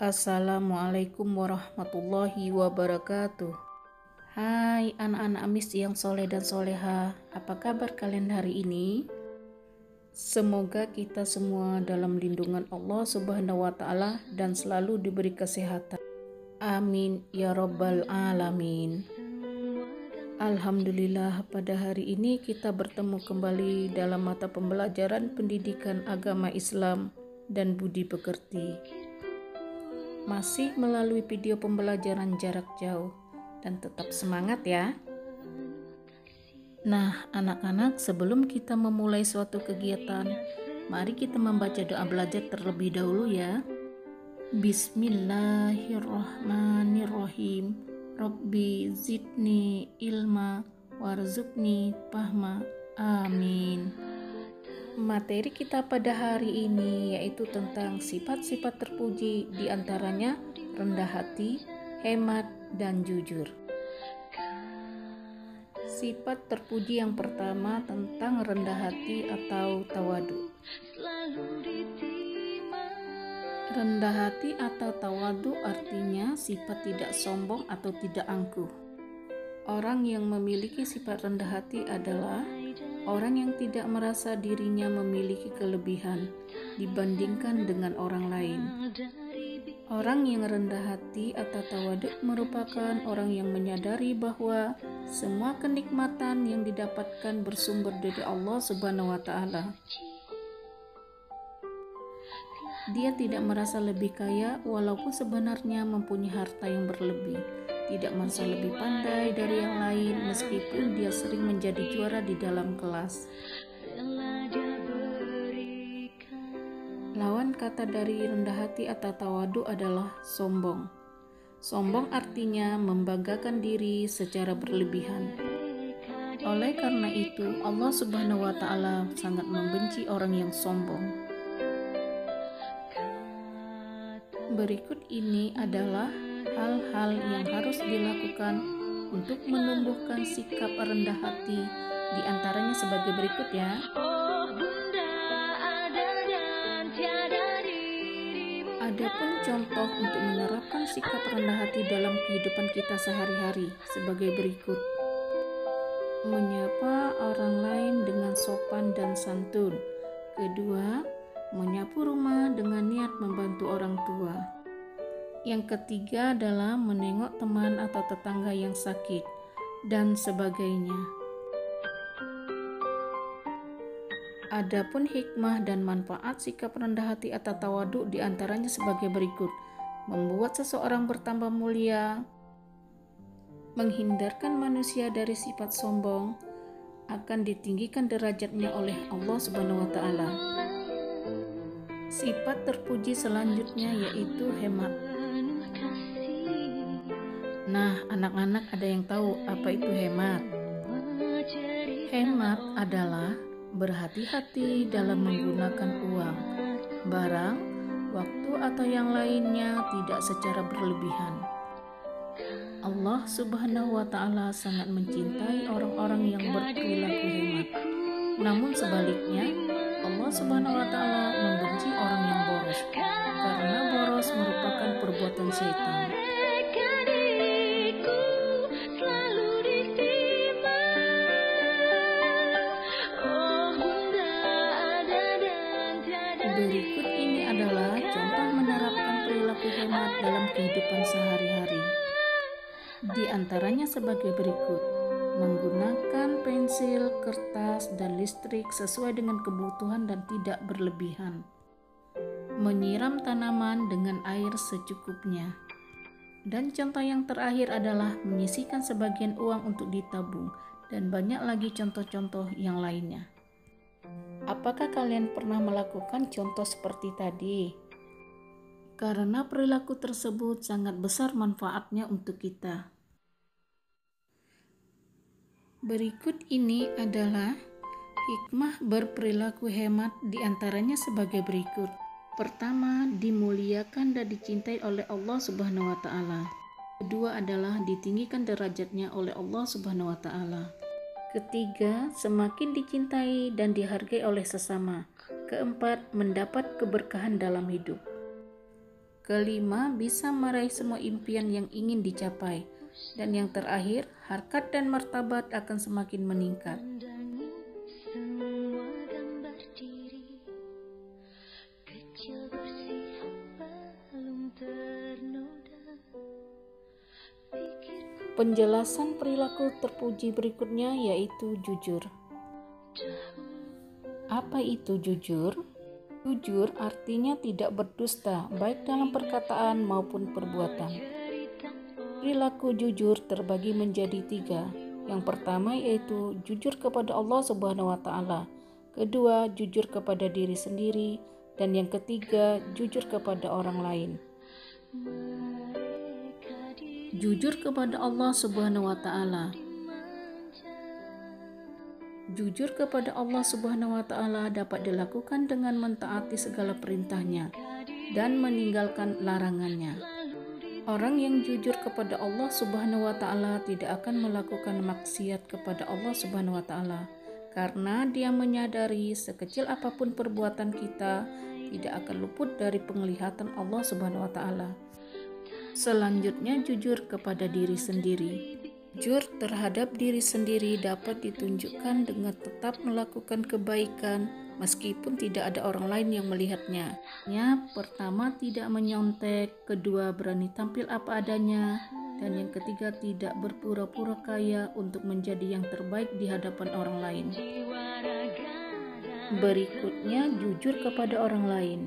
Assalamualaikum warahmatullahi wabarakatuh. Hai anak-anak Amis yang soleh dan soleha, apa kabar kalian hari ini? Semoga kita semua dalam lindungan Allah Subhanahu wa Ta'ala dan selalu diberi kesehatan. Amin ya Rabbal Alamin. Alhamdulillah, pada hari ini kita bertemu kembali dalam mata pembelajaran pendidikan agama Islam dan budi pekerti. Masih melalui video pembelajaran jarak jauh, dan tetap semangat ya. Nah, anak-anak, sebelum kita memulai suatu kegiatan, mari kita membaca doa belajar terlebih dahulu ya. Bismillahirrahmanirrahim. Rabbi zidni ilma warzuqni fahma. Amin. Materi kita pada hari ini yaitu tentang sifat-sifat terpuji, diantaranya rendah hati, hemat, dan jujur. Sifat terpuji yang pertama tentang rendah hati atau tawadu. Rendah hati atau tawadu artinya sifat tidak sombong atau tidak angkuh. Orang yang memiliki sifat rendah hati adalah orang yang tidak merasa dirinya memiliki kelebihan dibandingkan dengan orang lain. Orang yang rendah hati atau tawadu merupakan orang yang menyadari bahwa semua kenikmatan yang didapatkan bersumber dari Allah Subhanahu wa Ta'ala. Dia tidak merasa lebih kaya walaupun sebenarnya mempunyai harta yang berlebih. Tidak merasa lebih pandai dari yang lain meskipun dia sering menjadi juara di dalam kelas. Lawan kata dari rendah hati atau tawadu adalah sombong. Sombong artinya membanggakan diri secara berlebihan. Oleh karena itu, Allah Subhanahu wa Ta'ala sangat membenci orang yang sombong. Berikut ini adalah hal-hal yang harus dilakukan untuk menumbuhkan sikap rendah hati, di antaranya sebagai berikut ya. Adapun contoh untuk menerapkan sikap rendah hati dalam kehidupan kita sehari-hari sebagai berikut. Menyapa orang lain dengan sopan dan santun. Kedua, menyapu rumah dengan niat membantu orang tua. Yang ketiga adalah menengok teman atau tetangga yang sakit, dan sebagainya. Adapun hikmah dan manfaat sikap rendah hati atau tawadu diantaranya sebagai berikut. Membuat seseorang bertambah mulia, menghindarkan manusia dari sifat sombong, akan ditinggikan derajatnya oleh Allah Subhanahu wa Ta'ala. Sifat terpuji selanjutnya yaitu hemat. Nah, anak-anak ada yang tahu apa itu hemat? Hemat adalah berhati-hati dalam menggunakan uang, barang, waktu atau yang lainnya tidak secara berlebihan. Allah Subhanahu wa Ta'ala sangat mencintai orang-orang yang berperilaku hemat. Namun sebaliknya, Allah Subhanahu wa Ta'ala membenci orang yang boros, karena boros merupakan perbuatan syaitan. Berikut ini adalah contoh menerapkan perilaku hemat dalam kehidupan sehari-hari. Di antaranya sebagai berikut. Menggunakan pensil, kertas, dan listrik sesuai dengan kebutuhan dan tidak berlebihan. Menyiram tanaman dengan air secukupnya. Dan contoh yang terakhir adalah menyisihkan sebagian uang untuk ditabung, dan banyak lagi contoh-contoh yang lainnya. Apakah kalian pernah melakukan contoh seperti tadi? Karena perilaku tersebut sangat besar manfaatnya untuk kita. Berikut ini adalah hikmah berperilaku hemat, diantaranya sebagai berikut. Pertama, dimuliakan dan dicintai oleh Allah Subhanahu wa Ta'ala. Kedua adalah ditinggikan derajatnya oleh Allah Subhanahu wa Ta'ala. Ketiga, semakin dicintai dan dihargai oleh sesama. Keempat, mendapat keberkahan dalam hidup. Kelima, bisa meraih semua impian yang ingin dicapai. Dan yang terakhir, harkat dan martabat akan semakin meningkat. Penjelasan perilaku terpuji berikutnya yaitu jujur. Apa itu jujur? Jujur artinya tidak berdusta, baik dalam perkataan maupun perbuatan. Perilaku jujur terbagi menjadi 3. Yang pertama yaitu jujur kepada Allah Subhanahu wa Ta'ala. Kedua, jujur kepada diri sendiri. Dan yang ketiga, jujur kepada orang lain. Jujur kepada Allah Subhanahu wa Ta'ala. Jujur kepada Allah Subhanahu wa Ta'ala dapat dilakukan dengan mentaati segala perintahnya dan meninggalkan larangannya. Orang yang jujur kepada Allah Subhanahu wa Ta'ala tidak akan melakukan maksiat kepada Allah Subhanahu wa Ta'ala, karena dia menyadari sekecil apapun perbuatan kita tidak akan luput dari penglihatan Allah Subhanahu wa Ta'ala. Selanjutnya, jujur kepada diri sendiri. Jujur terhadap diri sendiri dapat ditunjukkan dengan tetap melakukan kebaikan meskipun tidak ada orang lain yang melihatnya. Pertama, tidak menyontek. Kedua, berani tampil apa adanya. Dan yang ketiga, tidak berpura-pura kaya untuk menjadi yang terbaik di hadapan orang lain. Berikutnya, jujur kepada orang lain,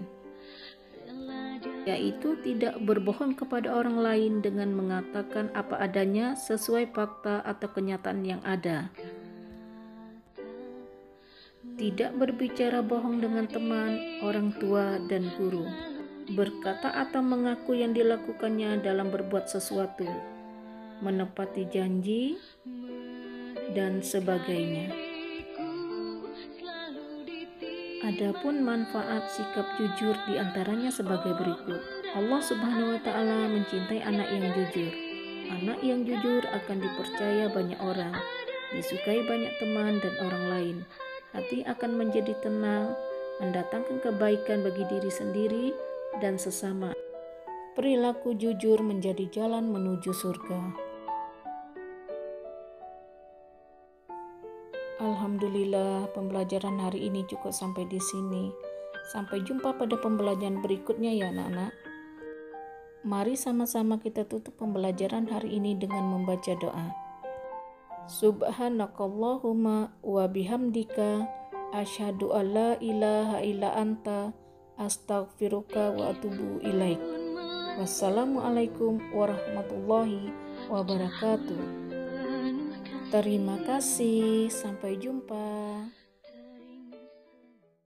yaitu tidak berbohong kepada orang lain dengan mengatakan apa adanya sesuai fakta atau kenyataan yang ada. Tidak berbicara bohong dengan teman, orang tua, dan guru. Berkata atau mengaku yang dilakukannya dalam berbuat sesuatu, menepati janji, dan sebagainya. Adapun manfaat sikap jujur diantaranya sebagai berikut. Allah Subhanahu wa Ta'ala mencintai anak yang jujur. Anak yang jujur akan dipercaya banyak orang, disukai banyak teman dan orang lain. Hati akan menjadi tenang, mendatangkan kebaikan bagi diri sendiri dan sesama. Perilaku jujur menjadi jalan menuju surga. Alhamdulillah, pembelajaran hari ini cukup sampai di sini. Sampai jumpa pada pembelajaran berikutnya ya anak-anak. Mari sama-sama kita tutup pembelajaran hari ini dengan membaca doa. Subhanakallahumma wa bihamdika asyhadu alla ilaha illa anta astaghfiruka wa atubu ilaik. Wassalamualaikum warahmatullahi wabarakatuh. Terima kasih, sampai jumpa.